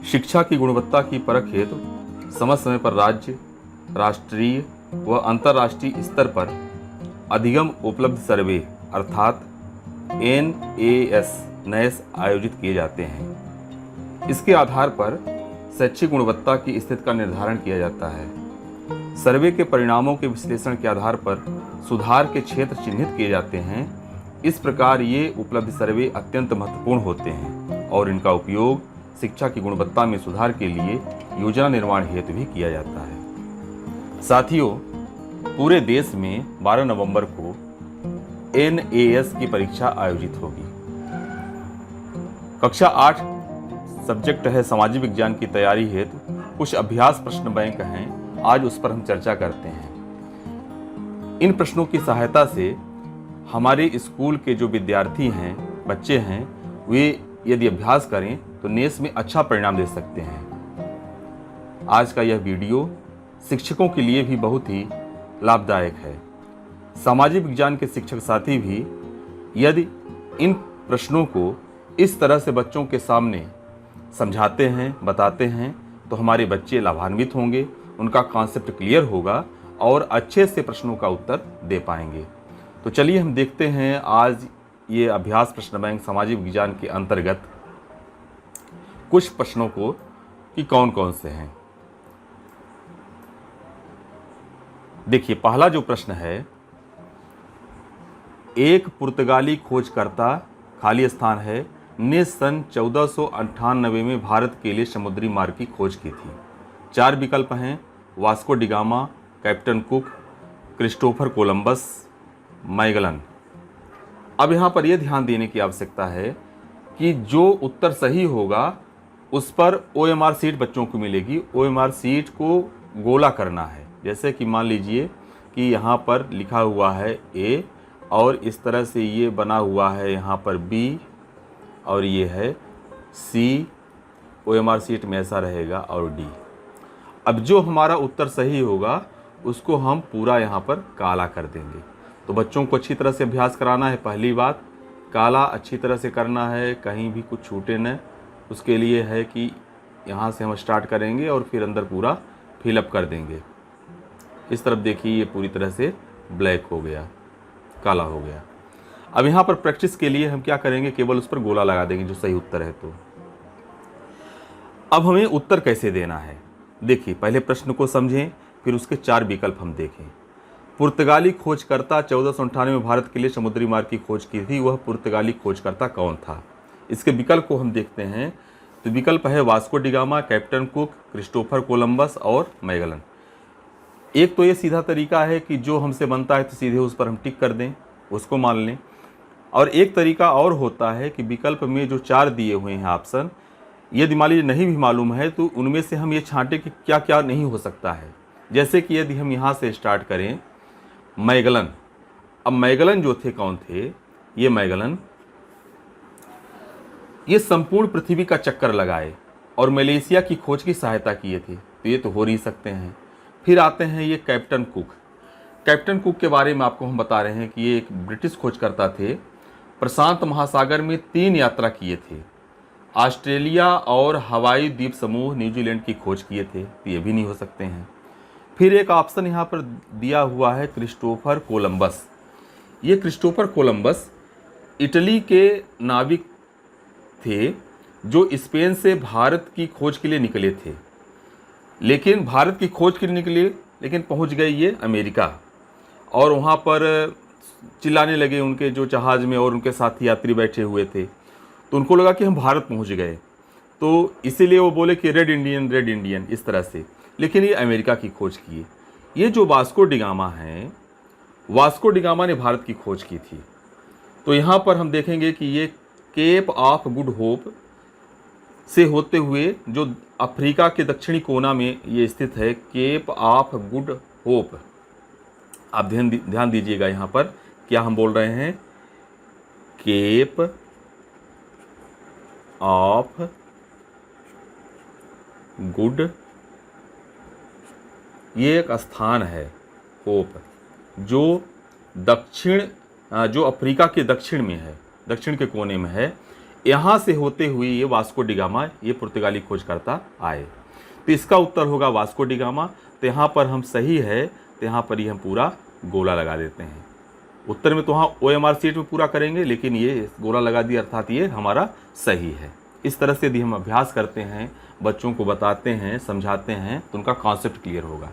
शिक्षा की गुणवत्ता की परख हेतु समय समय पर राज्य, राष्ट्रीय व अंतर्राष्ट्रीय स्तर पर अधिगम उपलब्ध सर्वे अर्थात NAS आयोजित किए जाते हैं। इसके आधार पर शैक्षिक गुणवत्ता की स्थिति का निर्धारण किया जाता है। सर्वे के परिणामों के विश्लेषण के आधार पर सुधार के क्षेत्र चिन्हित किए जाते हैं। इस प्रकार ये उपलब्ध सर्वे अत्यंत महत्वपूर्ण होते हैं और इनका उपयोग शिक्षा की गुणवत्ता में सुधार के लिए योजना निर्माण हेतु भी किया जाता है। साथियों, पूरे देश में 12 नवंबर को NAS की परीक्षा आयोजित होगी। कक्षा 8 सब्जेक्ट है सामाजिक विज्ञान की तैयारी हेतु कुछ अभ्यास प्रश्न बैंक हैं, आज उस पर हम चर्चा करते हैं। इन प्रश्नों की सहायता से हमारे स्कूल के जो विद्यार्थी हैं, बच्चे हैं, वे यदि अभ्यास करें तो नेस में अच्छा परिणाम दे सकते हैं। आज का यह वीडियो शिक्षकों के लिए भी बहुत ही लाभदायक है। सामाजिक विज्ञान के शिक्षक साथी भी यदि इन प्रश्नों को इस तरह से बच्चों के सामने समझाते हैं, बताते हैं, तो हमारे बच्चे लाभान्वित होंगे, उनका कॉन्सेप्ट क्लियर होगा और अच्छे से प्रश्नों का उत्तर दे पाएंगे। तो चलिए हम देखते हैं आज ये अभ्यास प्रश्न बैंक सामाजिक विज्ञान के अंतर्गत कुछ प्रश्नों को कि कौन कौन से हैं। देखिए, पहला जो प्रश्न है, एक पुर्तगाली खोजकर्ता खाली स्थान है ने सन 1498 में भारत के लिए समुद्री मार्ग की खोज की थी। 4 विकल्प हैं: Vasco da Gama, captain cook, Christopher Columbus, Magellan. अब यहाँ पर यह ध्यान देने की आवश्यकता है कि जो उत्तर सही होगा उस पर OMR सीट बच्चों को मिलेगी। OMR सीट को गोला करना है। जैसे कि मान लीजिए कि यहाँ पर लिखा हुआ है A और इस तरह से ये बना हुआ है यहाँ पर B और ये है C, OMR सीट में ऐसा रहेगा और D। अब जो हमारा उत्तर सही होगा उसको हम पूरा यहाँ पर काला कर देंगे। तो बच्चों को अच्छी तरह से अभ्यास कराना है। पहली बात, काला अच्छी तरह से करना है, कहीं भी कुछ छूटे न। उसके लिए है कि यहाँ से हम स्टार्ट करेंगे और फिर अंदर पूरा फिलअप कर देंगे। इस तरफ देखिए, ये पूरी तरह से ब्लैक हो गया, काला हो गया। अब यहाँ पर प्रैक्टिस के लिए हम क्या करेंगे, केवल उस पर गोला लगा देंगे जो सही उत्तर है। तो अब हमें उत्तर कैसे देना है, देखिए पहले प्रश्न को समझें, फिर उसके 4 विकल्प हम देखें। पुर्तगाली खोजकर्ता 1498 में भारत के लिए समुद्री मार्ग की खोज की थी, वह पुर्तगाली खोजकर्ता कौन था? इसके विकल्प को हम देखते हैं। तो विकल्प है Vasco da Gama, captain cook, Christopher Columbus और मैगलन। एक तो ये सीधा तरीका है कि जो हमसे बनता है तो सीधे उस पर हम टिक कर दें, उसको मान लें। और एक तरीका और होता है कि विकल्प में जो 4 दिए हुए हैं ऑप्शन, यदि मान लीजिए नहीं भी मालूम है तो उनमें से हम ये छांटें कि क्या क्या नहीं हो सकता है। जैसे कि यदि हम यहाँ से स्टार्ट करें, मैगलन। अब मैगलन जो थे, कौन थे ये मैगलन? ये संपूर्ण पृथ्वी का चक्कर लगाए और मलेशिया की खोज की सहायता किए थे, तो ये तो हो नहीं सकते हैं। फिर आते हैं ये कैप्टन कुक। कैप्टन कुक के बारे में आपको हम बता रहे हैं कि ये एक ब्रिटिश खोजकर्ता थे। प्रशांत महासागर में 3 यात्रा किए थे। ऑस्ट्रेलिया और हवाई द्वीप समूह न्यूजीलैंड की खोज किए थे, तो ये भी नहीं हो सकते हैं। फिर एक ऑप्शन यहाँ पर दिया हुआ है क्रिस्टोफर कोलंबस। ये क्रिस्टोफर कोलंबस इटली के नाविक थे जो स्पेन से भारत की खोज के लिए निकले थे, लेकिन भारत की खोज के लिए निकले लेकिन पहुँच गए ये अमेरिका और वहाँ पर चिल्लाने लगे उनके जो जहाज़ में और उनके साथी यात्री बैठे हुए थे। तो उनको लगा कि हम भारत पहुँच गए, तो इसीलिए वो बोले कि रेड इंडियन इस तरह से, लेकिन ये अमेरिका की खोज किए। ये जो वास्को डिगामा हैं, वास्को डिगामा ने भारत की खोज की थी। तो यहाँ पर हम देखेंगे कि ये केप ऑफ गुड होप से होते हुए जो अफ्रीका के दक्षिणी कोना में ये स्थित है, केप ऑफ गुड होप। आप ध्यान दीजिएगा, यहाँ पर क्या हम बोल रहे हैं, केप ऑफ गुड, ये एक स्थान है होप जो अफ्रीका के दक्षिण में है, दक्षिण के कोने में है। यहाँ से होते हुए ये वास्को डी गामा ये पुर्तगाली खोजकर्ता आए। तो इसका उत्तर होगा वास्को डी गामा। तो यहाँ पर हम सही है, तो यहाँ पर ही हम पूरा गोला लगा देते हैं। उत्तर में तो वहाँ OMR सीट में पूरा करेंगे, लेकिन ये गोला लगा दिया, अर्थात ये हमारा सही है। इस तरह से यदि हम अभ्यास करते हैं, बच्चों को बताते हैं, समझाते हैं, तो उनका कॉन्सेप्ट क्लियर होगा।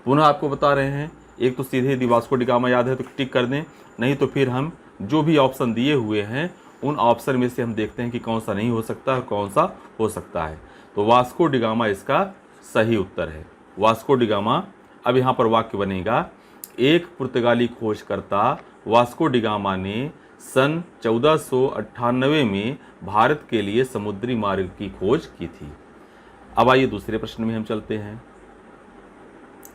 पुनः आपको बता रहे हैं, एक तो सीधे यदि वास्को डी गामा याद है तो टिक कर दें, नहीं तो फिर हम जो भी ऑप्शन दिए हुए हैं उन ऑप्शन में से हम देखते हैं कि कौन सा नहीं हो सकता और कौन सा हो सकता है। तो वास्को डी गामा इसका सही उत्तर है, वास्को डी गामा। अब यहाँ पर वाक्य बनेगा, एक पुर्तगाली खोजकर्ता वास्को डी गामा ने सन 1498 में भारत के लिए समुद्री मार्ग की खोज की थी। अब आइए दूसरे प्रश्न में हम चलते हैं।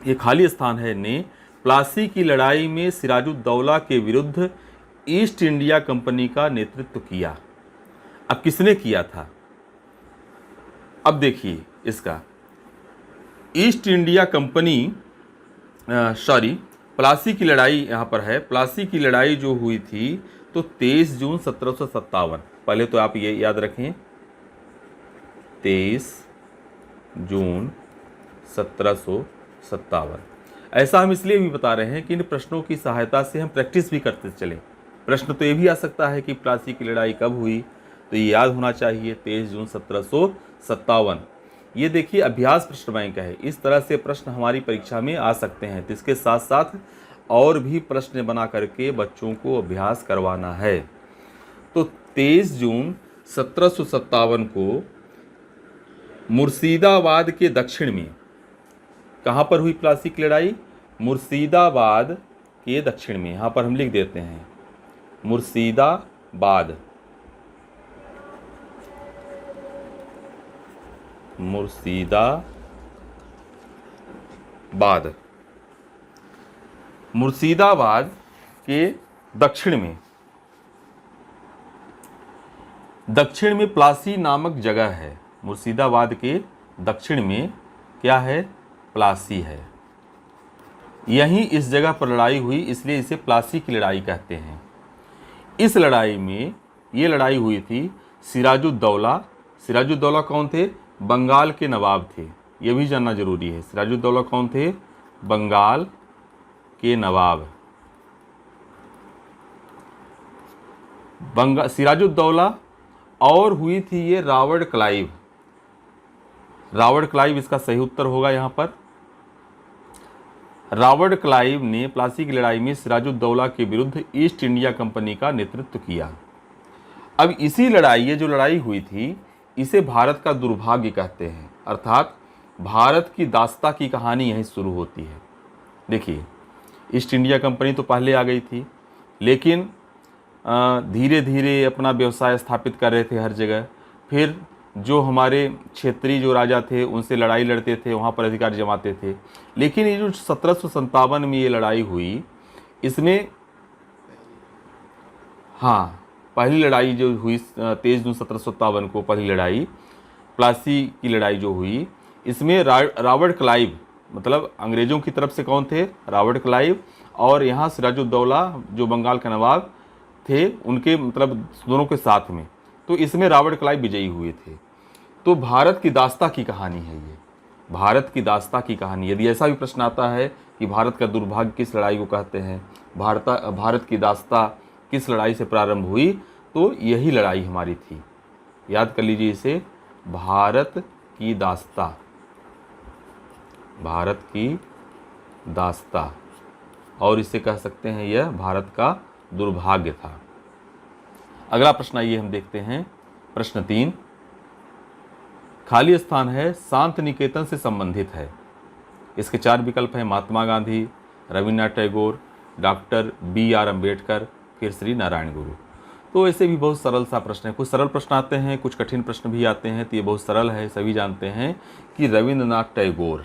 ये खाली स्थान है ने प्लासी की लड़ाई में सिराजुद्दौला के विरुद्ध ईस्ट इंडिया कंपनी का नेतृत्व किया। अब किसने किया था? अब देखिए इसका, ईस्ट इंडिया कंपनी प्लासी की लड़ाई यहाँ पर है। प्लासी की लड़ाई जो हुई थी तो 23 जून 1757। पहले तो आप ये याद रखें, 23 जून 1757। ऐसा हम इसलिए भी बता रहे हैं कि इन प्रश्नों की सहायता से हम प्रैक्टिस भी करते चले। प्रश्न तो ये भी आ सकता है कि प्लासी की लड़ाई कब हुई, तो ये याद होना चाहिए 23 जून 1757। ये देखिए अभ्यास प्रश्न बैंक है, इस तरह से प्रश्न हमारी परीक्षा में आ सकते हैं। तो इसके साथ साथ और भी प्रश्न बना करके बच्चों को अभ्यास करवाना है। तो 23 जून 1757 को मुर्शिदाबाद के दक्षिण में, कहाँ पर हुई प्लासी की लड़ाई? मुर्शिदाबाद के दक्षिण में। यहाँ पर हम लिख देते हैं मुर्शिदाबाद, मुर्शिदाबाद, मुर्शिदाबाद के दक्षिण में, दक्षिण में प्लासी नामक जगह है। मुर्शिदाबाद के दक्षिण में क्या है? प्लासी है। यहीं इस जगह पर लड़ाई हुई, इसलिए इसे प्लासी की लड़ाई कहते हैं। इस लड़ाई में, ये लड़ाई हुई थी सिराजुद्दौला। सिराजुद्दौला कौन थे? बंगाल के नवाब थे, ये भी जानना जरूरी है। सिराजुद्दौला कौन थे? बंगाल के नवाब। सिराजुद्दौला और हुई थी ये रावड़ क्लाइव। रावड़ क्लाइव इसका सही उत्तर होगा। यहाँ पर रावड़ क्लाइव ने प्लासी की लड़ाई में सिराजुद्दौला के विरुद्ध ईस्ट इंडिया कंपनी का नेतृत्व किया। अब इसी लड़ाई, ये जो लड़ाई हुई थी, इसे भारत का दुर्भाग्य कहते हैं, अर्थात भारत की दास्ता की कहानी यहीं शुरू होती है। देखिए, ईस्ट इंडिया कंपनी तो पहले आ गई थी, लेकिन धीरे धीरे अपना व्यवसाय स्थापित कर रहे थे हर जगह। फिर जो हमारे क्षेत्रीय जो राजा थे उनसे लड़ाई लड़ते थे, वहाँ पर अधिकार जमाते थे। लेकिन ये जो 1757 में ये लड़ाई हुई, इसमें हाँ, पहली लड़ाई जो हुई 23 जून 1757 को पहली लड़ाई, प्लासी की लड़ाई जो हुई, इसमें रावड़ क्लाइव, मतलब अंग्रेज़ों की तरफ से कौन थे? रावड़ क्लाइव। और यहाँ सिराजुद्दौला जो बंगाल के नवाब थे, उनके मतलब दोनों के साथ में। तो इसमें रावड़ क्लाइव विजयी हुए थे। तो भारत की दास्ता की कहानी है ये, भारत की दास्ता की कहानी। यदि ऐसा भी प्रश्न आता है कि भारत का दुर्भाग्य किस लड़ाई को कहते हैं, भारत की दास्ता किस लड़ाई से प्रारंभ हुई, तो यही लड़ाई हमारी थी। याद कर लीजिए इसे, भारत की दास्ता, भारत की दास्ता, और इसे कह सकते हैं यह भारत का दुर्भाग्य था। अगला प्रश्न आइए हम देखते हैं, प्रश्न 3। खाली स्थान है शांति निकेतन से संबंधित है। इसके 4 विकल्प हैं, महात्मा गांधी, रविन्द्रनाथ टैगोर, डॉक्टर BR अम्बेडकर, फिर श्री नारायण गुरु। तो ऐसे भी बहुत सरल सा प्रश्न है। कुछ सरल प्रश्न आते हैं, कुछ कठिन प्रश्न भी आते हैं। तो ये बहुत सरल है, सभी जानते हैं कि रविन्द्रनाथ टैगोर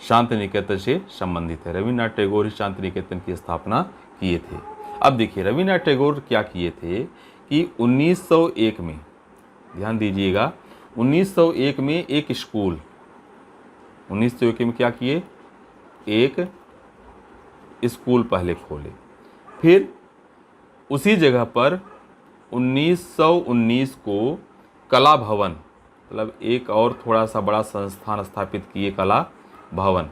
शांति निकेतन से संबंधित है। रविन्द्रनाथ टैगोर ही शांति निकेतन की स्थापना किए थे। अब देखिए रविन्द्रनाथ टैगोर क्या किए थे कि 1901 में, ध्यान दीजिएगा, 1901 में एक स्कूल, 1901 में क्या किए? एक स्कूल पहले खोले। फिर उसी जगह पर 1919 को कला भवन, मतलब एक और थोड़ा सा बड़ा संस्थान स्थापित किए, कला भवन।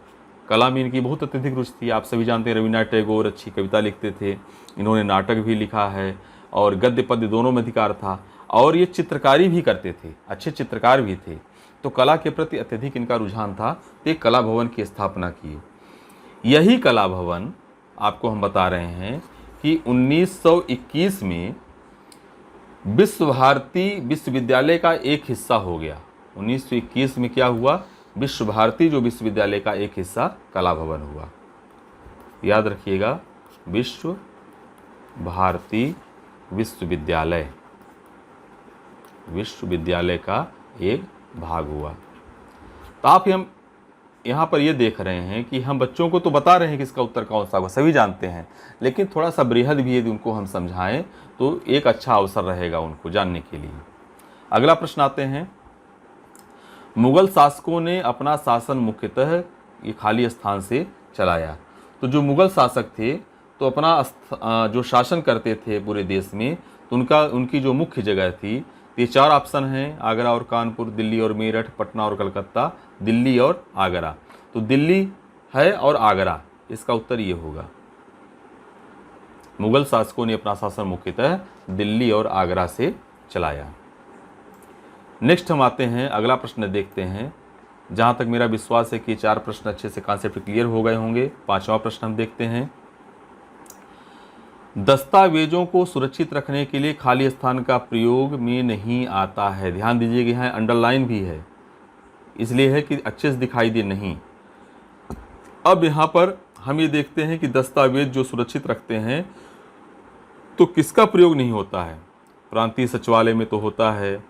कला में इनकी बहुत अत्यधिक रुचि थी। आप सभी जानते हैं रविन्द्रनाथ टैगोर अच्छी कविता लिखते थे, इन्होंने नाटक भी लिखा है और गद्य पद्य दोनों में अधिकार था, और ये चित्रकारी भी करते थे, अच्छे चित्रकार भी थे। तो कला के प्रति अत्यधिक इनका रुझान था, तो एक कला भवन की स्थापना की। यही कला भवन आपको हम बता रहे हैं कि 1921 में विश्व भारती विश्वविद्यालय का एक हिस्सा हो गया। 1921 में क्या हुआ, विश्व भारती जो विश्वविद्यालय का एक हिस्सा कला भवन हुआ। याद रखिएगा, विश्व भारती विश्वविद्यालय का एक भाग हुआ। तो आप हम यहाँ पर ये देख रहे हैं कि हम बच्चों को तो बता रहे हैं कि इसका उत्तर कौन सा होगा, सभी जानते हैं, लेकिन थोड़ा सा बृहद भी यदि उनको हम समझाएं तो एक अच्छा अवसर रहेगा उनको जानने के लिए। अगला प्रश्न आते हैं, मुगल शासकों ने अपना शासन मुख्यतः ये खाली स्थान से चलाया। तो जो मुगल शासक थे तो अपना जो शासन करते थे पूरे देश में, तो उनकी जो मुख्य जगह थी, ये 4 ऑप्शन हैं, आगरा और कानपुर, दिल्ली और मेरठ, पटना और कलकत्ता, दिल्ली और आगरा। तो दिल्ली है और आगरा, इसका उत्तर ये होगा। मुगल शासकों ने अपना शासन मुख्यतः दिल्ली और आगरा से चलाया। नेक्स्ट हम आते हैं, अगला प्रश्न देखते हैं। जहाँ तक मेरा विश्वास है कि 4 प्रश्न अच्छे से कॉन्सेप्ट क्लियर हो गए होंगे। 5वां प्रश्न हम देखते हैं, दस्तावेजों को सुरक्षित रखने के लिए खाली स्थान का प्रयोग में नहीं आता है। ध्यान दीजिएगा, यहाँ अंडरलाइन भी है, इसलिए है कि अच्छे से दिखाई दे नहीं। अब यहाँ पर हम ये देखते हैं कि दस्तावेज जो सुरक्षित रखते हैं तो किसका प्रयोग नहीं होता है। प्रांतीय सचिवालय में तो होता है,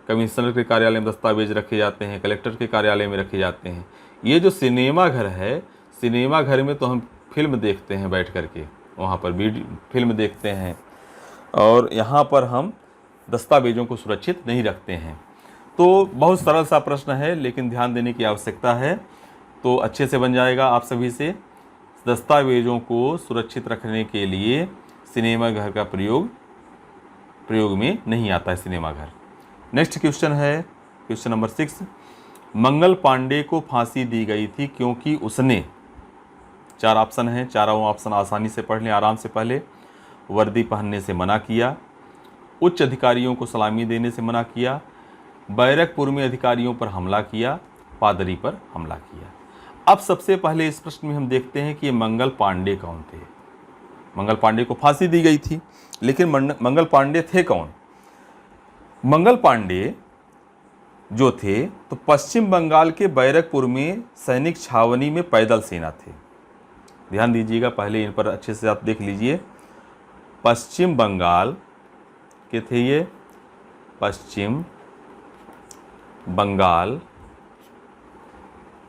कमिश्नर के कार्यालय में दस्तावेज रखे जाते हैं, कलेक्टर के कार्यालय में रखे जाते हैं। ये जो सिनेमा घर है, सिनेमा घर में तो हम फिल्म देखते हैं बैठ करके, वहाँ पर वीडियो फिल्म देखते हैं, और यहाँ पर हम दस्तावेजों को सुरक्षित नहीं रखते हैं। तो बहुत सरल सा प्रश्न है, लेकिन ध्यान देने की आवश्यकता है, तो अच्छे से बन जाएगा आप सभी से। दस्तावेजों को सुरक्षित रखने के लिए सिनेमा घर का प्रयोग में नहीं आता है सिनेमा घर। नेक्स्ट क्वेश्चन है, क्वेश्चन नंबर 6, मंगल पांडे को फांसी दी गई थी क्योंकि उसने, 4 ऑप्शन हैं, चारों ऑप्शन आसानी से पढ़ लें आराम से पहले। वर्दी पहनने से मना किया, उच्च अधिकारियों को सलामी देने से मना किया, बैरकपुर में अधिकारियों पर हमला किया, पादरी पर हमला किया। अब सबसे पहले इस प्रश्न में हम देखते हैं कि ये मंगल पांडे कौन थे। मंगल पांडे को फांसी दी गई थी, लेकिन मंगल पांडे थे कौन। मंगल पांडे जो थे तो पश्चिम बंगाल के बैरकपुर में सैनिक छावनी में पैदल सेना थे। ध्यान दीजिएगा, पहले इन पर अच्छे से आप देख लीजिए। पश्चिम बंगाल के थे ये, पश्चिम बंगाल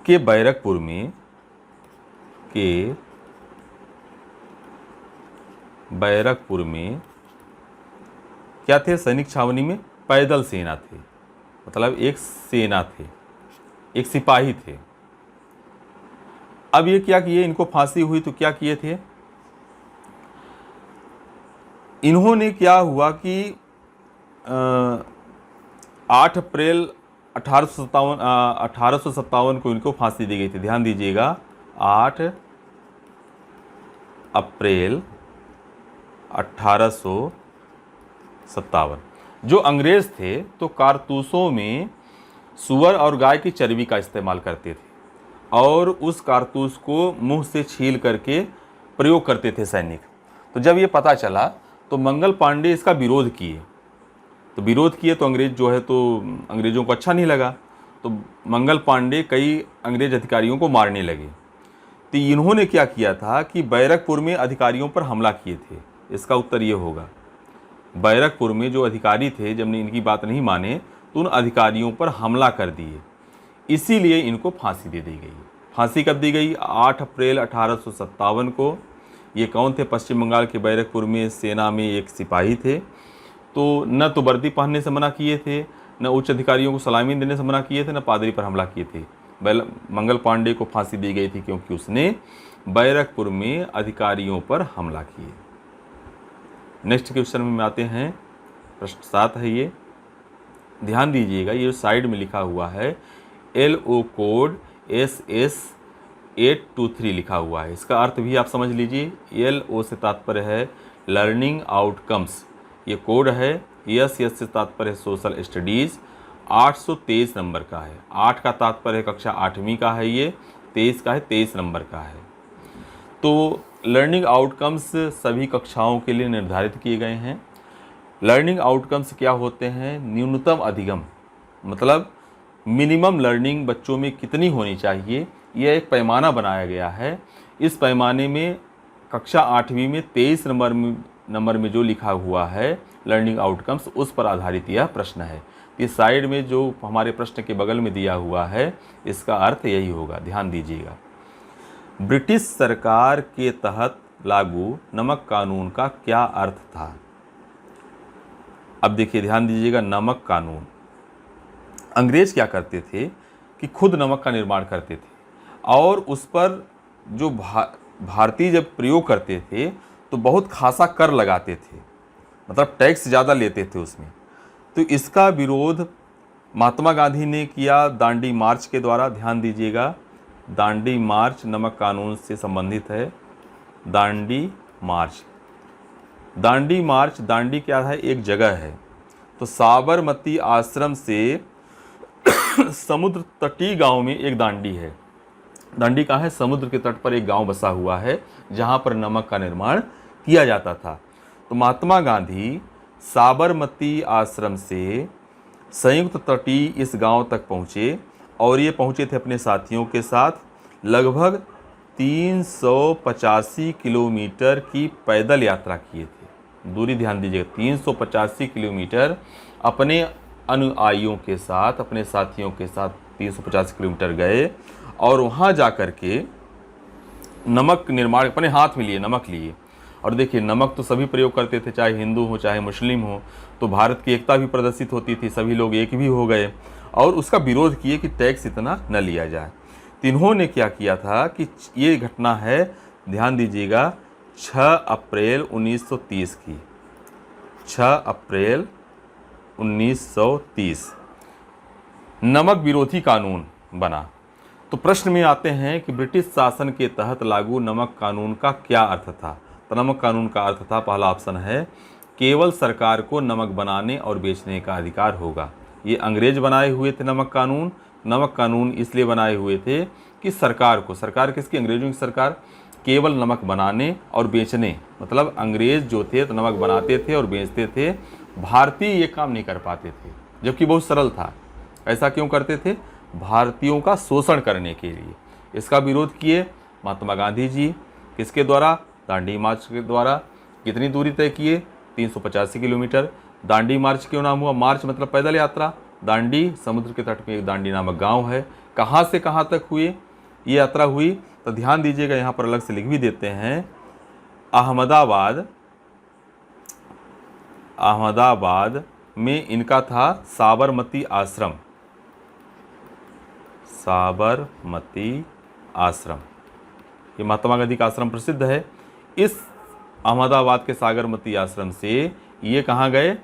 के बैरकपुर में क्या थे, सैनिक छावनी में पैदल सेना थे, मतलब एक सेना थे, एक सिपाही थे। अब ये क्या किए, इनको फांसी हुई तो क्या किए थे, इन्होंने क्या हुआ कि 8 अप्रैल 1857 को इनको फांसी दी गई थी। ध्यान दीजिएगा, 8 अप्रैल 1857। जो अंग्रेज थे तो कारतूसों में सुअर और गाय की चर्बी का इस्तेमाल करते थे, और उस कारतूस को मुंह से छील करके प्रयोग करते थे सैनिक। तो जब ये पता चला तो मंगल पांडे इसका विरोध किए, तो अंग्रेज जो है तो अंग्रेज़ों को अच्छा नहीं लगा, तो मंगल पांडे कई अंग्रेज अधिकारियों को मारने लगे। तो इन्होंने क्या किया था कि बैरकपुर में अधिकारियों पर हमला किए थे। इसका उत्तर ये होगा, बैरकपुर में जो अधिकारी थे, जब इनकी बात नहीं माने तो उन अधिकारियों पर हमला कर दिए, इसीलिए इनको फांसी दे दी गई। फांसी कब दी गई, 8 अप्रैल 1857 को। ये कौन थे, पश्चिम बंगाल के बैरकपुर में सेना में एक सिपाही थे। तो न तो वर्दी पहनने से मना किए थे, न उच्च अधिकारियों को सलामी देने से मना किए थे, न पादरी पर हमला किए थे। मंगल पांडे को फांसी दी गई थी क्योंकि उसने बैरकपुर में अधिकारियों पर हमला किए। नेक्स्ट क्वेश्चन में आते हैं, प्रश्न 7 है ये। ध्यान दीजिएगा, ये जो साइड में लिखा हुआ है LO कोड SS823 लिखा हुआ है, इसका अर्थ भी आप समझ लीजिए। LO से तात्पर्य है लर्निंग आउटकम्स, ये कोड है। यस से तात्पर्य है सोशल स्टडीज़, 823 नंबर का है। 8 का तात्पर्य है कक्षा 8वीं का है, ये 23 का है, 23 नंबर का है। तो लर्निंग आउटकम्स सभी कक्षाओं के लिए निर्धारित किए गए हैं। लर्निंग आउटकम्स क्या होते हैं? न्यूनतम अधिगम, मतलब मिनिमम लर्निंग बच्चों में कितनी होनी चाहिए, यह एक पैमाना बनाया गया है। इस पैमाने में कक्षा 8वीं में 23 नंबर में जो लिखा हुआ है लर्निंग आउटकम्स, उस पर आधारित यह प्रश्न है। इस साइड में जो हमारे प्रश्न के बगल में दिया हुआ है, इसका अर्थ यही होगा। ध्यान दीजिएगा, ब्रिटिश सरकार के तहत लागू नमक कानून का क्या अर्थ था? अब देखिए, ध्यान दीजिएगा, नमक कानून, अंग्रेज क्या करते थे कि खुद नमक का निर्माण करते थे और उस पर जो भारतीय जब प्रयोग करते थे तो बहुत खासा कर लगाते थे, मतलब टैक्स ज़्यादा लेते थे उसमें। तो इसका विरोध महात्मा गांधी ने किया दांडी मार्च के द्वारा। ध्यान दीजिएगा, दांडी मार्च नमक कानून से संबंधित है। दांडी मार्च, दांडी मार्च, दांडी क्या है? एक जगह है। तो साबरमती आश्रम से समुद्र तटीय गांव में एक दांडी है। दांडी कहाँ है? समुद्र के तट पर एक गांव बसा हुआ है जहां पर नमक का निर्माण किया जाता था। तो महात्मा गांधी साबरमती आश्रम से संयुक्त तटीय इस गांव तक पहुँचे और ये पहुँचे थे अपने साथियों के साथ। लगभग 385 किलोमीटर की पैदल यात्रा किए थे। दूरी ध्यान दीजिएगा, 385 किलोमीटर अपने अनुयायियों के साथ, अपने साथियों के साथ 350 किलोमीटर गए और वहाँ जा कर के नमक निर्माण अपने हाथ में लिए, नमक लिए। और देखिए, नमक तो सभी प्रयोग करते थे, चाहे हिंदू हो चाहे मुस्लिम हो। तो भारत की एकता भी प्रदर्शित होती थी, सभी लोग एक भी हो गए और उसका विरोध किए कि टैक्स इतना न लिया जाए। तो इन्होंने क्या किया था कि ये घटना है, ध्यान दीजिएगा, 6 अप्रैल 1930 की, 6 अप्रैल 1930 नमक विरोधी कानून बना। तो प्रश्न में आते हैं कि ब्रिटिश शासन के तहत लागू नमक कानून का क्या अर्थ था? तो नमक कानून का अर्थ था, पहला ऑप्शन है, केवल सरकार को नमक बनाने और बेचने का अधिकार होगा। ये अंग्रेज बनाए हुए थे नमक कानून। नमक कानून इसलिए बनाए हुए थे कि सरकार को, सरकार किसकी? अंग्रेजों की सरकार, केवल नमक बनाने और बेचने, मतलब अंग्रेज जो थे तो नमक बनाते थे और बेचते थे, भारतीय ये काम नहीं कर पाते थे, जबकि बहुत सरल था। ऐसा क्यों करते थे? भारतीयों का शोषण करने के लिए। इसका विरोध किए महात्मा गांधी जी, किसके द्वारा? दांडी मार्च के द्वारा। कितनी दूरी तय किए? 385 किलोमीटर। दांडी मार्च क्यों नाम हुआ? मार्च मतलब पैदल यात्रा। दांडी, समुद्र के तट में एक दांडी नामक गांव है। कहाँ से कहाँ तक हुई ये यात्रा हुई? तो ध्यान दीजिएगा, यहाँ पर अलग से लिख भी देते हैं, अहमदाबाद में इनका था साबरमती आश्रम, साबरमती आश्रम, ये महात्मा गांधी का आश्रम प्रसिद्ध है। इस अहमदाबाद के साबरमती आश्रम से ये कहाँ गए?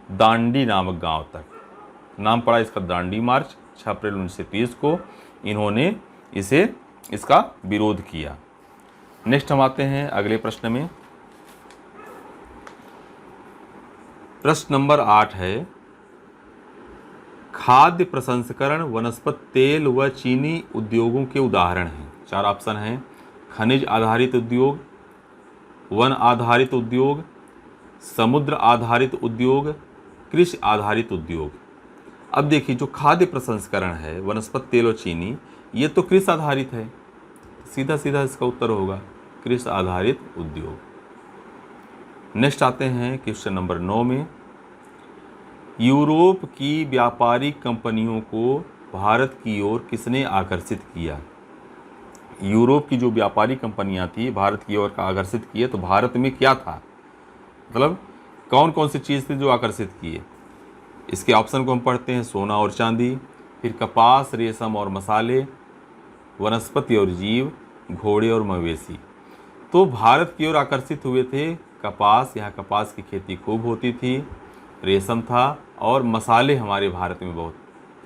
दांडी नामक गांव तक। नाम पड़ा इसका दांडी मार्च। 6 अप्रैल 1930 को इन्होंने इसका विरोध किया। नेक्स्ट हम आते हैं अगले प्रश्न में। प्रश्न नंबर 8 है, खाद्य प्रसंस्करण वनस्पति तेल व चीनी उद्योगों के उदाहरण हैं। 4 ऑप्शन हैं, खनिज आधारित उद्योग, वन आधारित उद्योग, समुद्र आधारित उद्योग, कृषि आधारित उद्योग। अब देखिए, जो खाद्य प्रसंस्करण है वनस्पति तेल और चीनी, ये तो कृषि आधारित है, सीधा सीधा इसका उत्तर होगा कृषि आधारित उद्योग। नेक्स्ट आते हैं क्वेश्चन नंबर 9 में, यूरोप की व्यापारिक कंपनियों को भारत की ओर किसने आकर्षित किया? यूरोप की जो व्यापारिक कंपनियां थी भारत की ओर आकर्षित किए, तो भारत में क्या था, मतलब कौन कौन सी चीज़ थी जो आकर्षित किए? इसके ऑप्शन को हम पढ़ते हैं, सोना और चांदी, फिर कपास, रेशम और मसाले, वनस्पति और जीव, घोड़े और मवेशी। तो भारत की ओर आकर्षित हुए थे कपास, यहाँ कपास की खेती खूब होती थी, रेशम था और मसाले हमारे भारत में बहुत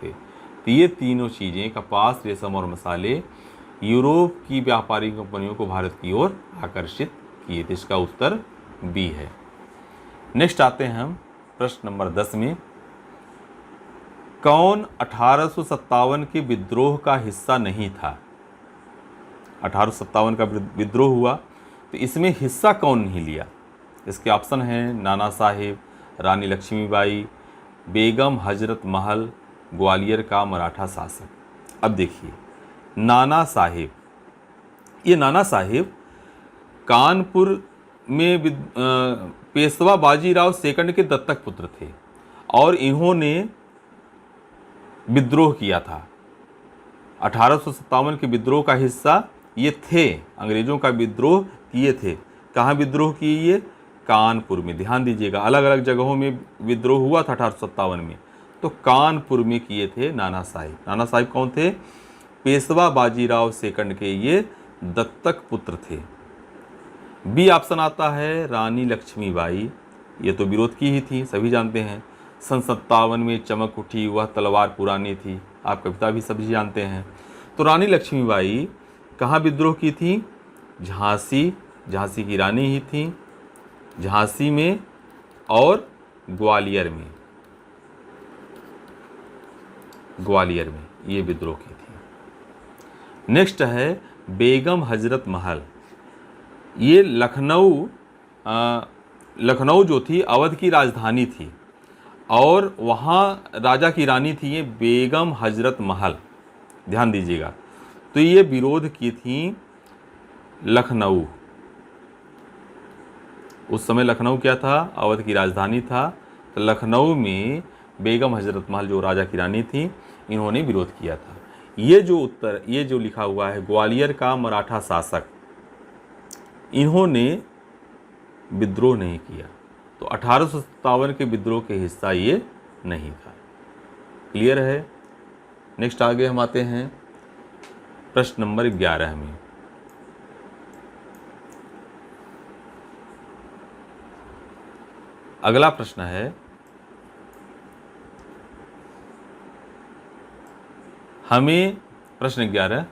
थे। तो ये तीनों चीज़ें, कपास, रेशम और मसाले, यूरोप की व्यापारिक कंपनियों को भारत की ओर आकर्षित किए थे। इसका उत्तर बी है। नेक्स्ट आते हैं हम प्रश्न नंबर 10 में। कौन 1857 के विद्रोह का हिस्सा नहीं था? 1857 का विद्रोह हुआ, तो इसमें हिस्सा कौन नहीं लिया? इसके ऑप्शन हैं नाना साहेब, रानी लक्ष्मीबाई, बेगम हजरत महल, ग्वालियर का मराठा शासक। अब देखिए, नाना साहेब, ये नाना साहेब कानपुर में पेशवा बाजीराव सेकंड के दत्तक पुत्र थे और इन्होंने विद्रोह किया था। 1857 के विद्रोह का हिस्सा ये थे, अंग्रेजों का विद्रोह किए थे। कहाँ विद्रोह किए? ये कानपुर में। ध्यान दीजिएगा, अलग अलग जगहों में विद्रोह हुआ था 1857 में, तो कानपुर में किए थे नाना साहिब। नाना साहिब कौन थे? पेशवा बाजीराव सेकंड के ये दत्तक पुत्र थे। बी ऑप्शन आता है रानी लक्ष्मीबाई, ये तो विरोध की ही थी, सभी जानते हैं। सन 57 में चमक उठी वह तलवार पुरानी थी, आप कविता भी सभी जानते हैं। तो रानी लक्ष्मीबाई कहाँ विद्रोह की थी? झांसी, झांसी की रानी ही थी, झांसी में और ग्वालियर में, ग्वालियर में ये विद्रोह की थी। नेक्स्ट है बेगम हजरत महल, ये लखनऊ जो थी अवध की राजधानी थी और वहाँ राजा की रानी थी ये बेगम हजरत महल। ध्यान दीजिएगा, तो ये विरोध की थी लखनऊ। उस समय लखनऊ क्या था? अवध की राजधानी था। तो लखनऊ में बेगम हजरत महल जो राजा की रानी थी, इन्होंने विरोध किया था। ये जो उत्तर, ये जो लिखा हुआ है ग्वालियर का मराठा शासक, इन्होंने विद्रोह नहीं किया, तो 1857 के विद्रोह के हिस्सा ये नहीं था। क्लियर है? नेक्स्ट आगे हम आते हैं प्रश्न नंबर 11 में। अगला प्रश्न है, हमें प्रश्न 11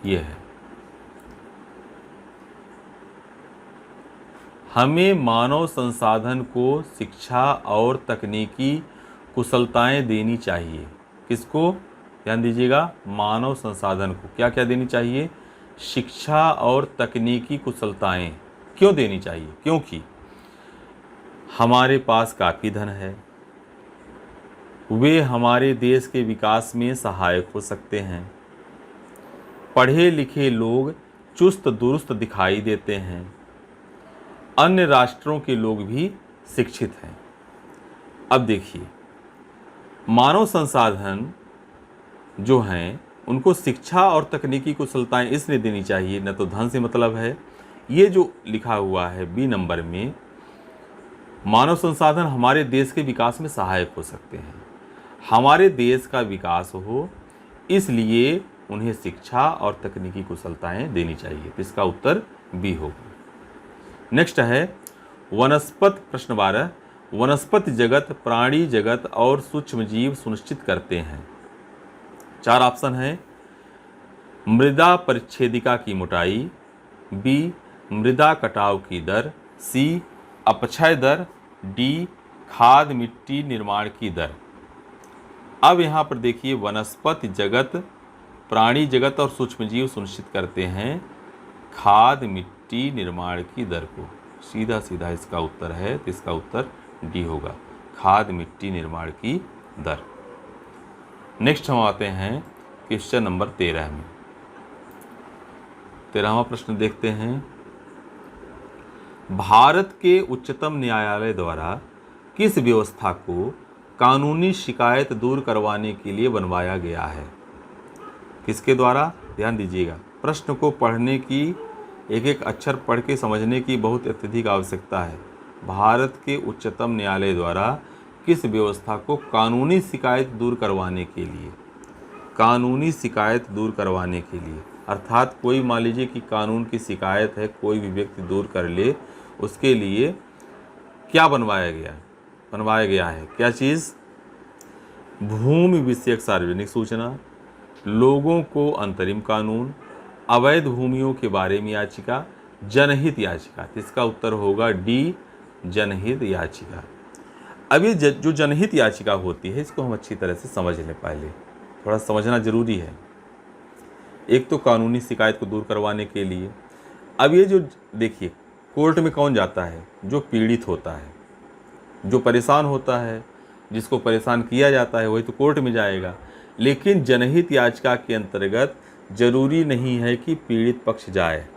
ये है, हमें मानव संसाधन को शिक्षा और तकनीकी कुशलताएं देनी चाहिए। किसको? ध्यान दीजिएगा, मानव संसाधन को क्या क्या देनी चाहिए? शिक्षा और तकनीकी कुशलताएं। क्यों देनी चाहिए? क्योंकि हमारे पास काफ़ी धन है, वे हमारे देश के विकास में सहायक हो सकते हैं। पढ़े लिखे लोग चुस्त दुरुस्त दिखाई देते हैं, अन्य राष्ट्रों के लोग भी शिक्षित हैं। अब देखिए, मानव संसाधन जो हैं उनको शिक्षा और तकनीकी कुशलताएं इसलिए देनी चाहिए, न तो धन से मतलब है। ये जो लिखा हुआ है बी नंबर में, मानव संसाधन हमारे देश के विकास में सहायक हो सकते हैं। हमारे देश का विकास हो इसलिए उन्हें शिक्षा और तकनीकी कुशलताएं देनी चाहिए। तो इसका उत्तर बी होगा। नेक्स्ट है वनस्पति, प्रश्न 12। वनस्पति जगत, प्राणी जगत और सूक्ष्म जीव सुनिश्चित करते हैं। 4 ऑप्शन है। मृदा परिच्छेदिका की मोटाई, बी मृदा कटाव की दर, सी अपक्षय दर, डी खाद मिट्टी निर्माण की दर। अब यहाँ पर देखिए, वनस्पति जगत, प्राणी जगत और सूक्ष्मजीव सुनिश्चित करते हैं खाद मिट्टी निर्माण की दर को। सीधा सीधा इसका उत्तर है, तो इसका उत्तर डी होगा, खाद मिट्टी निर्माण की दर। नेक्स्ट हम आते हैं क्वेश्चन नंबर 13 में। 13वां प्रश्न देखते हैं, भारत के उच्चतम न्यायालय द्वारा किस व्यवस्था को कानूनी शिकायत दूर करवाने के लिए बनवाया गया है? किसके द्वारा? ध्यान दीजिएगा, प्रश्न को पढ़ने की, एक एक अक्षर पढ़ के समझने की बहुत अत्यधिक आवश्यकता है। भारत के उच्चतम न्यायालय द्वारा किस व्यवस्था को कानूनी शिकायत दूर करवाने के लिए, कानूनी शिकायत दूर करवाने के लिए, अर्थात कोई मान लीजिए कि कानून की शिकायत है, कोई भी व्यक्ति दूर कर ले, उसके लिए क्या बनवाया गया है क्या चीज़? भूमि विषयक सार्वजनिक सूचना, लोगों को अंतरिम कानून, अवैध भूमियों के बारे में याचिका, जनहित याचिका। तो इसका उत्तर होगा डी, जनहित याचिका। अब ये जो जनहित याचिका होती है इसको हम अच्छी तरह से समझ लें, पहले थोड़ा समझना जरूरी है। एक तो कानूनी शिकायत को दूर करवाने के लिए। अब ये जो देखिए, कोर्ट में कौन जाता है? जो पीड़ित होता है, जो परेशान होता है, जिसको परेशान किया जाता है वही तो कोर्ट में जाएगा। लेकिन जनहित याचिका के अंतर्गत जरूरी नहीं है कि पीड़ित पक्ष जाए।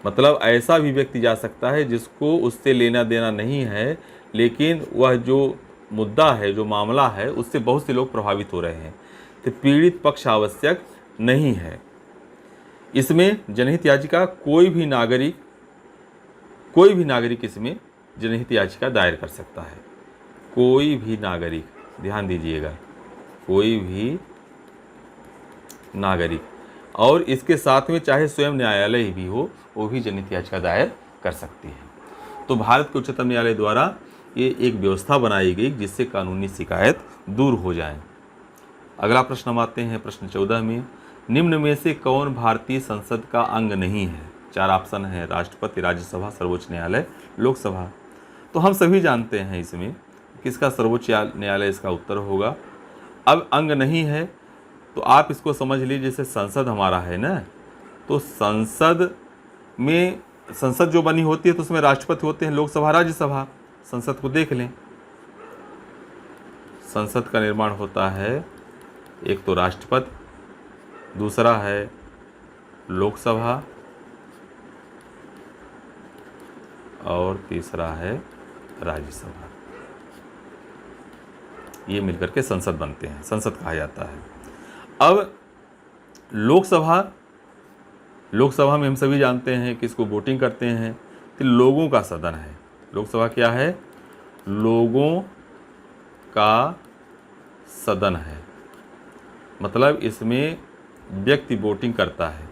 मतलब ऐसा भी व्यक्ति जा सकता है जिसको उससे लेना देना नहीं है, लेकिन वह जो मुद्दा है, जो मामला है, उससे बहुत से लोग प्रभावित हो रहे हैं। तो पीड़ित पक्ष आवश्यक नहीं है। इसमें जनहित याचिका कोई भी नागरिक इसमें जनहित याचिका दायर कर सकता है। कोई भी नागरिक, ध्यान दीजिएगा, कोई भी नागरिक, और इसके साथ में चाहे स्वयं न्यायालय भी हो, वो भी जनहित याचिका दायर कर सकती है। तो भारत के उच्चतम न्यायालय द्वारा ये एक व्यवस्था बनाई गई जिससे कानूनी शिकायत दूर हो जाए। अगला प्रश्न हम आते हैं प्रश्न 14 में। निम्न में से कौन भारतीय संसद का अंग नहीं है? 4 ऑप्शन है, राष्ट्रपति, राज्यसभा, सर्वोच्च न्यायालय, लोकसभा। तो हम सभी जानते हैं इसमें किसका सर्वोच्च न्यायालय इसका उत्तर होगा। अब अंग नहीं है तो आप इसको समझ लीजिए जैसे संसद हमारा है ना, तो संसद जो बनी होती है तो उसमें राष्ट्रपति होते हैं, लोकसभा, राज्यसभा। संसद को देख लें, संसद का निर्माण होता है, एक तो राष्ट्रपति, दूसरा है लोकसभा, और तीसरा है राज्यसभा। ये मिलकर के संसद बनते हैं, संसद कहा जाता है। अब लोकसभा में हम सभी जानते हैं कि इसको वोटिंग करते हैं, तो लोगों का सदन है। लोकसभा क्या है? लोगों का सदन है, मतलब इसमें व्यक्ति वोटिंग करता है।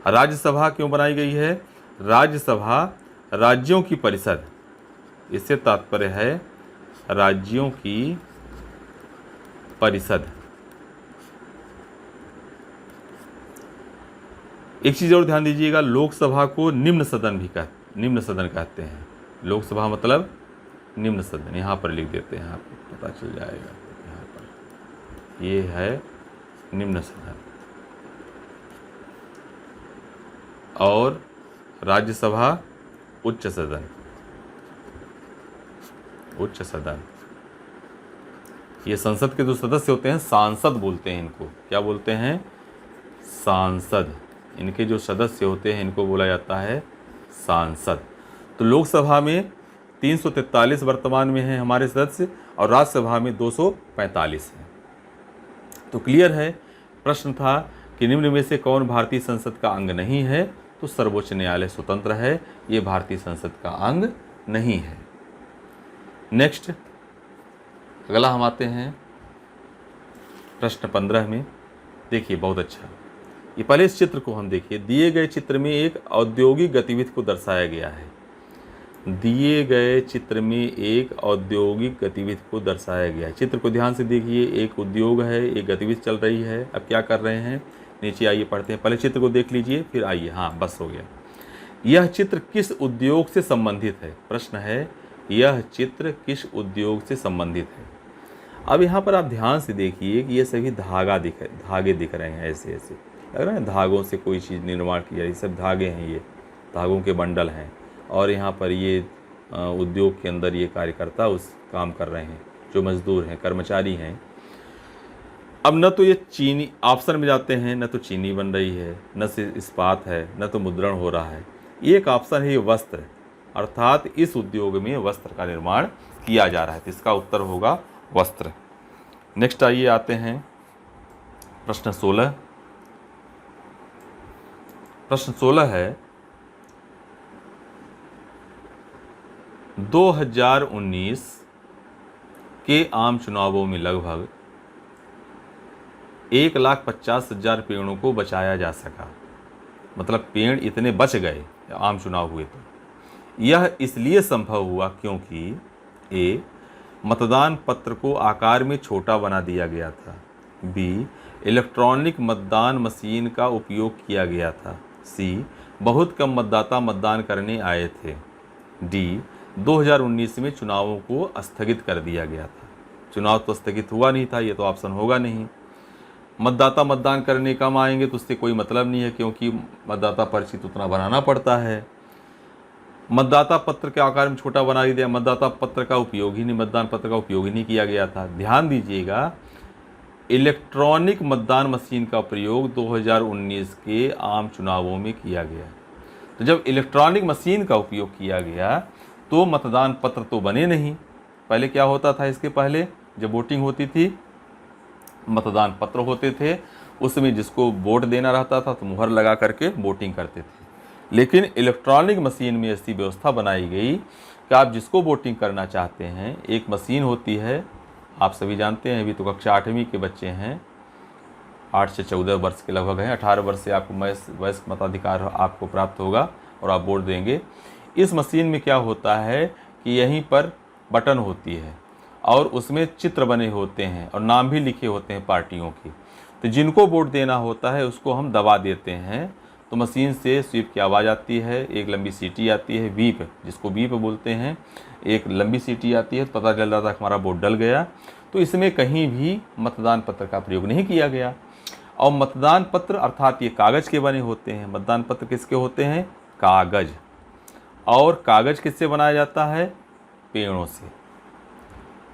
राज्यसभा क्यों बनाई गई है? राज्यसभा राज्यों की परिषद, इससे तात्पर्य है राज्यों की परिषद। एक चीज़ और ध्यान दीजिएगा, लोकसभा को निम्न सदन कहते हैं। लोकसभा मतलब निम्न सदन, यहाँ पर लिख देते हैं, आपको पता चल जाएगा। यहाँ पर ये है निम्न सदन, और राज्यसभा उच्च सदन। ये संसद के जो सदस्य होते हैं सांसद बोलते हैं इनको। क्या बोलते हैं? सांसद। इनके जो सदस्य होते हैं इनको बोला जाता है सांसद। तो लोकसभा में 343 वर्तमान में हैं हमारे सदस्य, और राज्यसभा में 245 हैं। तो क्लियर है। प्रश्न था कि निम्न में से कौन भारतीय संसद का अंग नहीं है? तो सर्वोच्च न्यायालय स्वतंत्र है, ये भारतीय संसद का अंग नहीं है। नेक्स्ट, अगला हम आते हैं प्रश्न 15 में। देखिए बहुत अच्छा, ये पहले इस चित्र को हम देखिए। दिए गए चित्र में एक औद्योगिक गतिविधि को दर्शाया गया है। दिए गए चित्र में एक औद्योगिक गतिविधि को दर्शाया गया है। चित्र को ध्यान से देखिए, एक उद्योग है, एक गतिविधि चल रही है। अब क्या कर रहे हैं? नीचे आइए पढ़ते हैं। पहले चित्र को देख लीजिए फिर आइए। हाँ, बस हो गया। यह चित्र किस उद्योग से संबंधित है? प्रश्न है, यह चित्र किस उद्योग से संबंधित है? अब यहाँ पर आप ध्यान से देखिए कि ये सभी धागे दिख रहे हैं, ऐसे ऐसे लग रहा है धागों से कोई चीज़ निर्माण किया। ये सब धागे हैं, ये धागों के बंडल हैं, और यहाँ पर ये उद्योग के अंदर ये कार्यकर्ता उस काम कर रहे हैं, जो मजदूर हैं, कर्मचारी हैं। अब न तो ये चीनी ऑप्शन में जाते हैं, न तो चीनी बन रही है, न से इस्पात है, न तो मुद्रण हो रहा है। एक ऑप्शन है ये वस्त्र, अर्थात इस उद्योग में वस्त्र का निर्माण किया जा रहा है। तो इसका उत्तर होगा वस्त्र। नेक्स्ट आइए आते हैं प्रश्न 16। प्रश्न 16 है 2019 के आम चुनावों में लगभग 1,50,000 पेड़ों को बचाया जा सका। मतलब पेड़ इतने बच गए आम चुनाव हुए तो यह इसलिए संभव हुआ क्योंकि ए, मतदान पत्र को आकार में छोटा बना दिया गया था, बी, इलेक्ट्रॉनिक मतदान मशीन का उपयोग किया गया था, सी, बहुत कम मतदाता मतदान करने आए थे, डी, 2019 में चुनावों को स्थगित कर दिया गया था। चुनाव तो स्थगित हुआ नहीं था, ये तो ऑप्शन होगा नहीं। मतदाता मतदान करने कम आएंगे तो उससे कोई मतलब नहीं है, क्योंकि मतदाता पर्ची तो उतना बनाना पड़ता है। मतदाता पत्र के आकार में छोटा बना दिया, मतदाता पत्र का उपयोग ही नहीं, मतदान पत्र का उपयोग ही नहीं किया गया था। ध्यान दीजिएगा, इलेक्ट्रॉनिक मतदान मशीन का प्रयोग 2019 के आम चुनावों में किया गया। तो जब इलेक्ट्रॉनिक मशीन का उपयोग किया गया तो मतदान पत्र तो बने नहीं। पहले क्या होता था, इसके पहले जब वोटिंग होती थी मतदान पत्र होते थे, उसमें जिसको वोट देना रहता था तो मुहर लगा करके वोटिंग करते थे। लेकिन इलेक्ट्रॉनिक मशीन में ऐसी व्यवस्था बनाई गई कि आप जिसको वोटिंग करना चाहते हैं, एक मशीन होती है, आप सभी जानते हैं, अभी तो कक्षा 8वीं के बच्चे हैं, 8 से 14 वर्ष के लगभग हैं, 18 वर्ष से आपको वयस्क मताधिकार आपको प्राप्त होगा और आप वोट देंगे। इस मशीन में क्या होता है कि यहीं पर बटन होती है और उसमें चित्र बने होते हैं और नाम भी लिखे होते हैं पार्टियों की। तो जिनको वोट देना होता है उसको हम दबा देते हैं, तो मशीन से स्वीप की आवाज़ आती है, एक लंबी सीटी आती है, बीप, जिसको बीप बोलते हैं, एक लंबी सीटी आती है, तो पता चल जाता है हमारा वोट डल गया। तो इसमें कहीं भी मतदान पत्र का प्रयोग नहीं किया गया। और मतदान पत्र अर्थात ये कागज़ के बने होते हैं। मतदान पत्र किसके होते हैं? कागज़। और कागज़ किससे बनाया जाता है? पेड़ों से।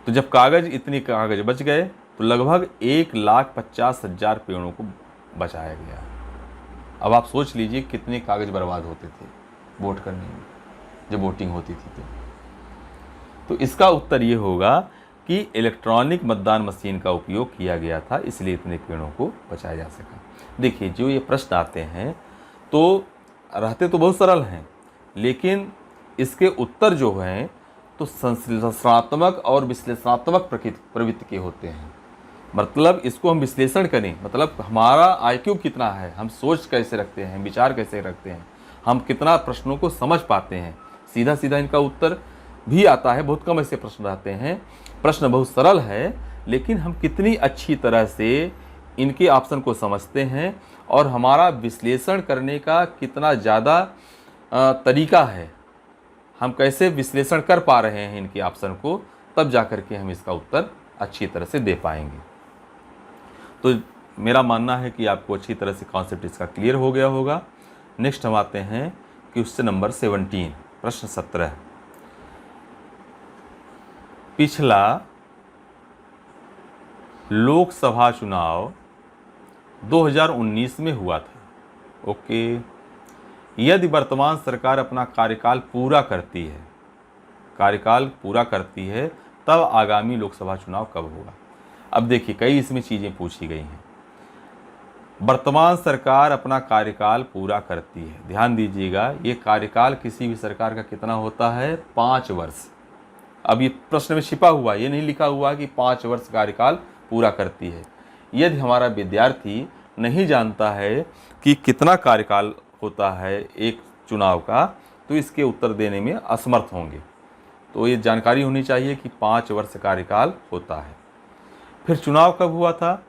तो जब इतने कागज़ बच गए तो लगभग 1,50,000 पेड़ों को बचाया गया। अब आप सोच लीजिए कितने कागज़ बर्बाद होते थे वोट करने में जब वोटिंग होती थी। तो इसका उत्तर ये होगा कि इलेक्ट्रॉनिक मतदान मशीन का उपयोग किया गया था, इसलिए इतने पेड़ों को बचाया जा सका। देखिए, जो ये प्रश्न आते हैं तो रहते तो बहुत सरल हैं, लेकिन इसके उत्तर जो हैं तो संश्लेषणात्मक और विश्लेषणात्मक प्रवृत्ति के होते हैं। मतलब इसको हम विश्लेषण करें, मतलब हमारा IQ कितना है, हम सोच कैसे रखते हैं, विचार कैसे रखते हैं, हम कितना प्रश्नों को समझ पाते हैं। सीधा सीधा इनका उत्तर भी आता है, बहुत कम ऐसे प्रश्न रहते हैं। प्रश्न बहुत सरल है, लेकिन हम कितनी अच्छी तरह से इनके ऑप्शन को समझते हैं और हमारा विश्लेषण करने का कितना ज़्यादा तरीका है, हम कैसे विश्लेषण कर पा रहे हैं इनके ऑप्शन को, तब जा कर के हम इसका उत्तर अच्छी तरह से दे पाएंगे। तो मेरा मानना है कि आपको अच्छी तरह से कॉन्सेप्ट इसका क्लियर हो गया होगा। नेक्स्ट हम आते हैं क्वेश्चन नंबर 17, प्रश्न 17। पिछला लोकसभा चुनाव 2019 में हुआ था। ओके, यदि वर्तमान सरकार अपना कार्यकाल पूरा करती है तब आगामी लोकसभा चुनाव कब होगा? अब देखिए, कई इसमें चीज़ें पूछी गई हैं। वर्तमान सरकार अपना कार्यकाल पूरा करती है, ध्यान दीजिएगा, ये कार्यकाल किसी भी सरकार का कितना होता है? 5 वर्ष। अब ये प्रश्न में छिपा हुआ, ये नहीं लिखा हुआ कि 5 वर्ष कार्यकाल पूरा करती है। यदि हमारा विद्यार्थी नहीं जानता है कि कितना कार्यकाल होता है एक चुनाव का, तो इसके उत्तर देने में असमर्थ होंगे। तो ये जानकारी होनी चाहिए कि 5 वर्ष कार्यकाल होता है। फिर चुनाव कब हुआ था?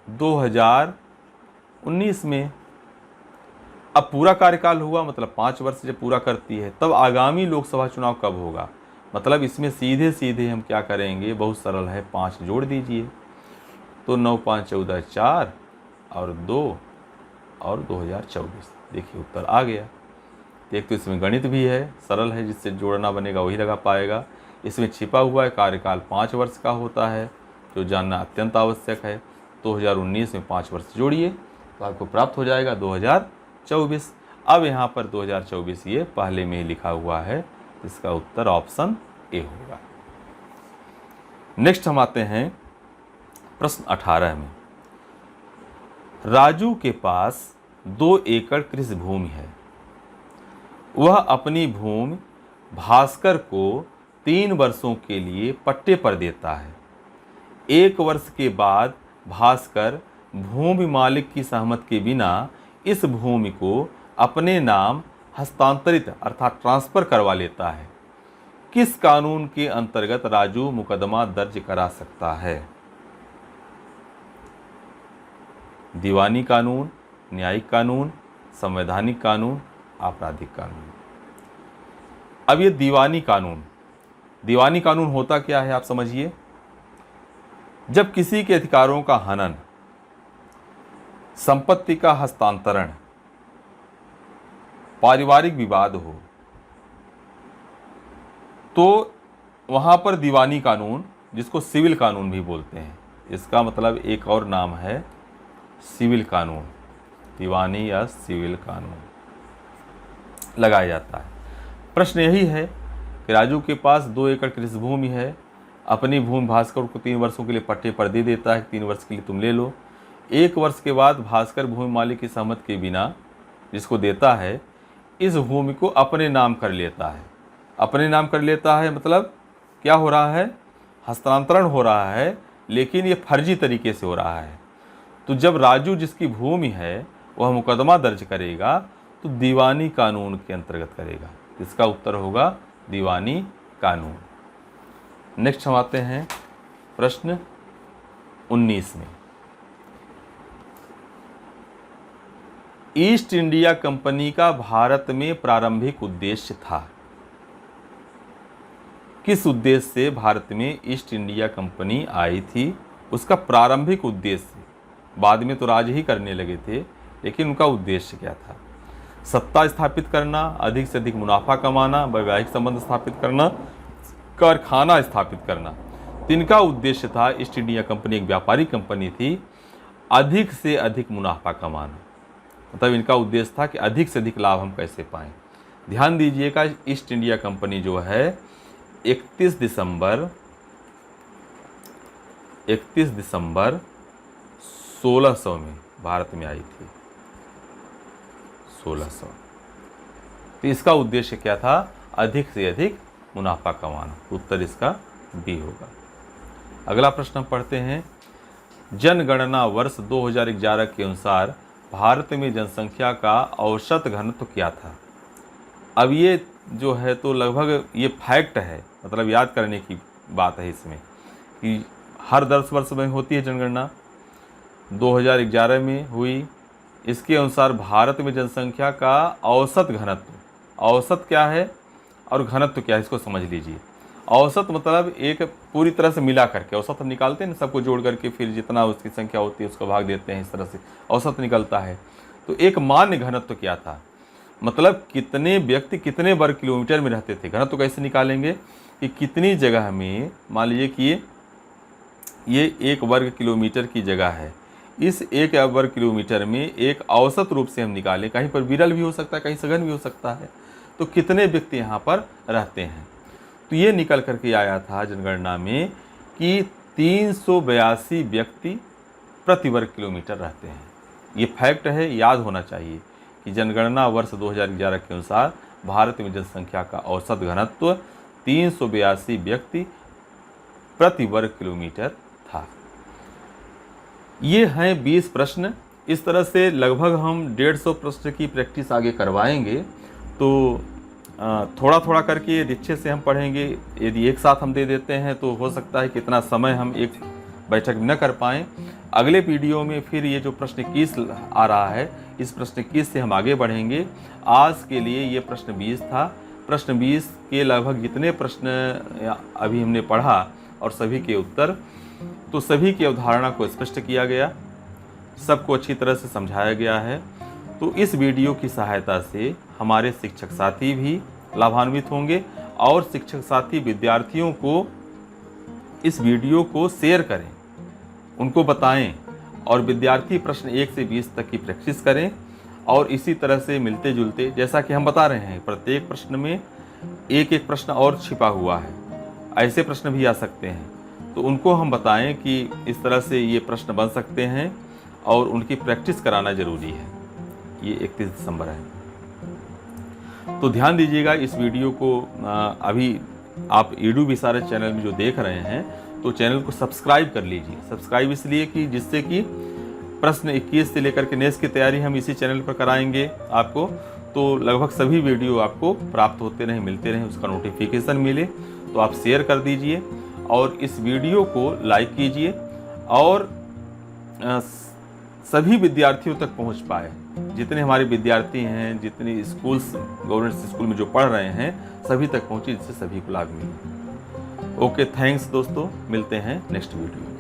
2019 में। अब पूरा कार्यकाल हुआ, मतलब 5 वर्ष जब पूरा करती है, तब आगामी लोकसभा चुनाव कब होगा? मतलब इसमें सीधे सीधे हम क्या करेंगे, बहुत सरल है, 5 जोड़ दीजिए, तो 9 5 14 4 और 2 और 2024। देखिए उत्तर आ गया। एक तो इसमें गणित भी है, सरल है, जिससे जोड़ना बनेगा वही लगा पाएगा। इसमें छिपा हुआ है कार्यकाल 5 वर्ष का होता है, जो जानना अत्यंत आवश्यक है। 2019 में 5 वर्ष जोड़िए तो आपको प्राप्त हो जाएगा 2024। अब यहाँ पर 2024 ये पहले में ही लिखा हुआ है, इसका उत्तर ऑप्शन ए होगा। नेक्स्ट हम आते हैं प्रश्न 18 में। राजू के पास 2 एकड़ कृषि भूमि है। वह अपनी भूमि भास्कर को 3 वर्षों के लिए पट्टे पर देता है। 1 वर्ष के बाद भास्कर भूमि मालिक की सहमति के बिना इस भूमि को अपने नाम हस्तांतरित अर्थात ट्रांसफर करवा लेता है, किस कानून के अंतर्गत राजू मुकदमा दर्ज करा सकता है? दीवानी कानून, न्यायिक कानून, संवैधानिक कानून, आपराधिक कानून। अब ये दीवानी कानून होता क्या है आप समझिए। जब किसी के अधिकारों का हनन, संपत्ति का हस्तांतरण, पारिवारिक विवाद हो, तो वहां पर दीवानी कानून, जिसको सिविल कानून भी बोलते हैं, इसका मतलब एक और नाम है सिविल कानून, दीवानी या सिविल कानून लगाया जाता है। प्रश्न यही है कि राजू के पास 2 एकड़ कृषि भूमि है, अपनी भूमि भास्कर को 3 वर्षों के लिए पट्टे पर दे देता है, 3 वर्ष के लिए तुम ले लो। 1 वर्ष के बाद भास्कर भूमि मालिक की सहमति के बिना, जिसको देता है, इस भूमि को अपने नाम कर लेता है। अपने नाम कर लेता है मतलब क्या हो रहा है? हस्तांतरण हो रहा है, लेकिन ये फर्जी तरीके से हो रहा है। तो जब राजू जिसकी भूमि है वह मुकदमा दर्ज करेगा तो दीवानी कानून के अंतर्गत करेगा। इसका उत्तर होगा दीवानी कानून। नेक्स्ट हम आते हैं प्रश्न 19 में। ईस्ट इंडिया कंपनी का भारत में प्रारंभिक उद्देश्य था। किस उद्देश्य से भारत में ईस्ट इंडिया कंपनी आई थी? उसका प्रारंभिक उद्देश्य, बाद में तो राज ही करने लगे थे, लेकिन उनका उद्देश्य क्या था? सत्ता स्थापित करना, अधिक से अधिक मुनाफा कमाना, वैवाहिक संबंध स्थापित करना, कारखाना स्थापित करना। इनका उद्देश्य था, ईस्ट इंडिया कंपनी एक व्यापारिक कंपनी थी, अधिक से अधिक मुनाफा कमाना। मतलब इनका उद्देश्य था कि अधिक से अधिक लाभ हम कैसे पाएं। ध्यान दीजिएगा, ईस्ट इंडिया कंपनी जो है 31 दिसंबर 1600 में भारत में आई थी। 1600। तो इसका उद्देश्य क्या था? अधिक से अधिक मुनाफा कमाना। उत्तर इसका बी होगा। अगला प्रश्न पढ़ते हैं। जनगणना वर्ष 2011 के अनुसार भारत में जनसंख्या का औसत घनत्व क्या था? अब ये जो है तो लगभग ये फैक्ट है, मतलब याद करने की बात है इसमें कि हर 10 वर्ष में होती है जनगणना। 2011 में हुई। इसके अनुसार भारत में जनसंख्या का औसत घनत्व, औसत क्या है और घनत्व क्या है, इसको समझ लीजिए। औसत मतलब एक पूरी तरह से मिला करके औसत हम निकालते हैं ना, सबको जोड़ करके फिर जितना उसकी संख्या होती है उसको भाग देते हैं, इस तरह से औसत निकलता है। तो एक मान्य घनत्व क्या था, मतलब कितने व्यक्ति कितने वर्ग किलोमीटर में रहते थे। घनत्व कैसे निकालेंगे कि कितनी जगह में, मान लीजिए कि ये 1 वर्ग किलोमीटर की जगह है, इस 1 वर्ग किलोमीटर में एक औसत रूप से हम निकालें, कहीं पर विरल भी हो सकता है, कहीं सघन भी हो सकता है, तो कितने व्यक्ति यहाँ पर रहते हैं। तो ये निकल करके आया था जनगणना में कि 382 व्यक्ति प्रति वर्ग किलोमीटर रहते हैं। ये फैक्ट है, याद होना चाहिए कि जनगणना वर्ष 2011 के अनुसार भारत में जनसंख्या का औसत घनत्व 382 व्यक्ति प्रति वर्ग किलोमीटर था। ये हैं 20 प्रश्न। इस तरह से लगभग हम 150 प्रश्न की प्रैक्टिस आगे करवाएंगे। तो थोड़ा थोड़ा करके अच्छे से हम पढ़ेंगे। यदि एक साथ हम दे देते हैं तो हो सकता है कि इतना समय हम एक बैठक में न कर पाएँ। अगले वीडियो में फिर ये जो प्रश्न 21 आ रहा है, इस प्रश्न 21 से हम आगे बढ़ेंगे। आज के लिए ये प्रश्न 20 था। प्रश्न 20 के लगभग जितने प्रश्न अभी हमने पढ़ा और सभी के उत्तर, तो सभी की अवधारणा को स्पष्ट किया गया, सबको अच्छी तरह से समझाया गया है। तो इस वीडियो की सहायता से हमारे शिक्षक साथी भी लाभान्वित होंगे और शिक्षक साथी विद्यार्थियों को इस वीडियो को शेयर करें, उनको बताएं और विद्यार्थी प्रश्न 1 से 20 तक की प्रैक्टिस करें। और इसी तरह से मिलते जुलते, जैसा कि हम बता रहे हैं, प्रत्येक प्रश्न में एक एक प्रश्न और छिपा हुआ है, ऐसे प्रश्न भी आ सकते हैं, तो उनको हम बताएं कि इस तरह से ये प्रश्न बन सकते हैं और उनकी प्रैक्टिस कराना जरूरी है। ये 31 दिसंबर है, तो ध्यान दीजिएगा इस वीडियो को। अभी आप ईडू विशारद चैनल में जो देख रहे हैं तो चैनल को सब्सक्राइब कर लीजिए। सब्सक्राइब इसलिए कि जिससे कि प्रश्न 21 से लेकर के नेक्स्ट की तैयारी हम इसी चैनल पर कराएंगे आपको। तो लगभग सभी वीडियो आपको प्राप्त होते रहें, मिलते रहें, उसका नोटिफिकेशन मिले तो आप शेयर कर दीजिए और इस वीडियो को लाइक कीजिए और सभी विद्यार्थियों तक पहुंच पाए। जितने हमारे विद्यार्थी हैं, जितने स्कूल्स गवर्नमेंट स्कूल में जो पढ़ रहे हैं, सभी तक पहुंचे, जिससे सभी को लाभ मिले। ओके, थैंक्स दोस्तों, मिलते हैं नेक्स्ट वीडियो।